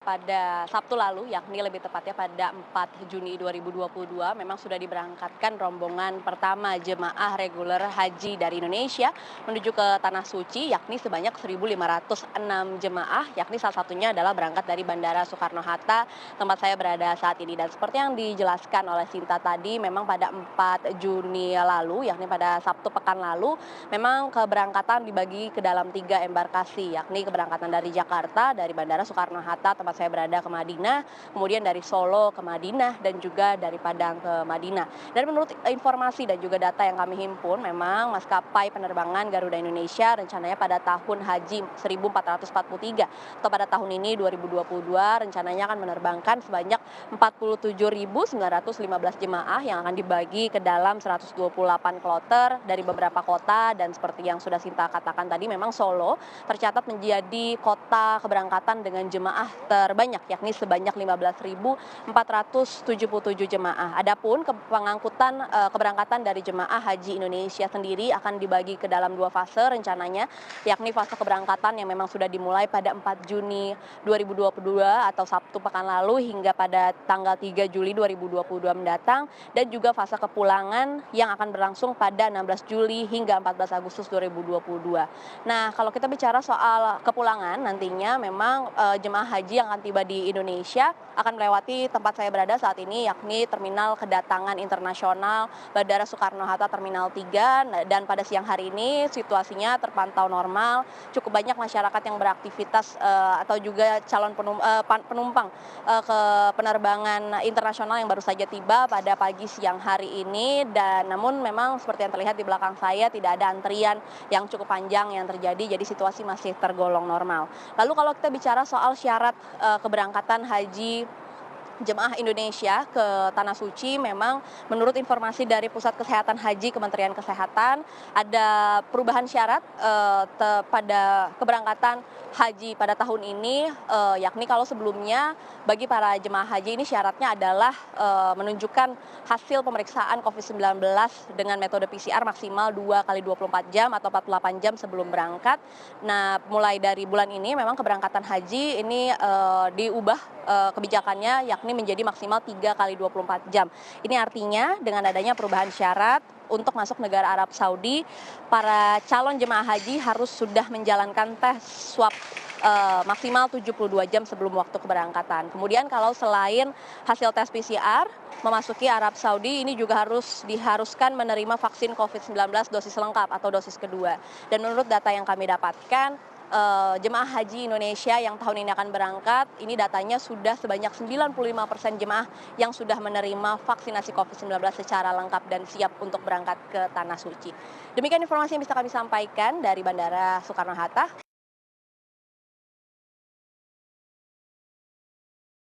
Pada Sabtu lalu, yakni lebih tepatnya pada 4 Juni 2022, memang sudah diberangkatkan rombongan pertama jemaah reguler haji dari Indonesia menuju ke Tanah Suci, yakni sebanyak 1.506 jemaah, yakni salah satunya adalah berangkat dari Bandara Soekarno-Hatta, tempat saya berada saat ini. Dan seperti yang dijelaskan oleh Sinta tadi, memang pada 4 Juni lalu, yakni pada Sabtu pekan lalu, memang keberangkatan dibagi ke dalam 3 embarkasi, yakni keberangkatan dari Jakarta, dari Bandara Soekarno-Hatta, tempat saya berada ke Madinah, kemudian dari Solo ke Madinah, dan juga dari Padang ke Madinah. Dan menurut informasi dan juga data yang kami himpun, memang maskapai penerbangan Garuda Indonesia rencananya pada tahun haji 1443 atau pada tahun ini 2022 rencananya akan menerbangkan sebanyak 47.915 jemaah yang akan dibagi ke dalam 128 kloter dari beberapa kota, dan seperti yang sudah Sinta katakan tadi, memang Solo tercatat menjadi kota keberangkatan dengan jemaah terbanyak, yakni sebanyak 15.477 jemaah. Adapun pengangkutan keberangkatan dari jemaah haji Indonesia sendiri akan dibagi ke dalam 2 fase rencananya, yakni fase keberangkatan yang memang sudah dimulai pada 4 Juni 2022 atau Sabtu pekan lalu hingga pada tanggal 3 Juli 2022 mendatang, dan juga fase kepulangan yang akan berlangsung pada 16 Juli hingga 14 Agustus 2022. Nah, kalau kita bicara soal kepulangan, nantinya memang jemaah haji yang akan tiba di Indonesia akan melewati tempat saya berada saat ini, yakni Terminal Kedatangan Internasional Bandara Soekarno-Hatta Terminal 3, dan pada siang hari ini situasinya terpantau normal, cukup banyak masyarakat yang beraktivitas atau juga calon penumpang ke penerbangan internasional yang baru saja tiba pada pagi siang hari ini, dan namun memang seperti yang terlihat di belakang saya tidak ada antrian yang cukup panjang yang terjadi, jadi situasi masih tergolong normal. Lalu kalau kita bicara soal syarat keberangkatan haji jemaah Indonesia ke Tanah Suci, memang menurut informasi dari Pusat Kesehatan Haji Kementerian Kesehatan ada perubahan syarat pada keberangkatan haji pada tahun ini, yakni kalau sebelumnya bagi para jemaah haji ini syaratnya adalah menunjukkan hasil pemeriksaan COVID-19 dengan metode PCR maksimal 2 kali 24 jam atau 48 jam sebelum berangkat. Nah, mulai dari bulan ini memang keberangkatan haji ini diubah kebijakannya, yakni menjadi maksimal 3 kali 24 jam. Ini artinya dengan adanya perubahan syarat untuk masuk negara Arab Saudi, para calon jemaah haji harus sudah menjalankan tes swab maksimal 72 jam sebelum waktu keberangkatan. Kemudian kalau selain hasil tes PCR, memasuki Arab Saudi ini juga diharuskan menerima vaksin COVID-19 dosis lengkap atau dosis kedua. Dan menurut data yang kami dapatkan, jemaah haji Indonesia yang tahun ini akan berangkat, ini datanya sudah sebanyak 95% jemaah yang sudah menerima vaksinasi COVID-19 secara lengkap dan siap untuk berangkat ke Tanah Suci. Demikian informasi yang bisa kami sampaikan dari Bandara Soekarno-Hatta.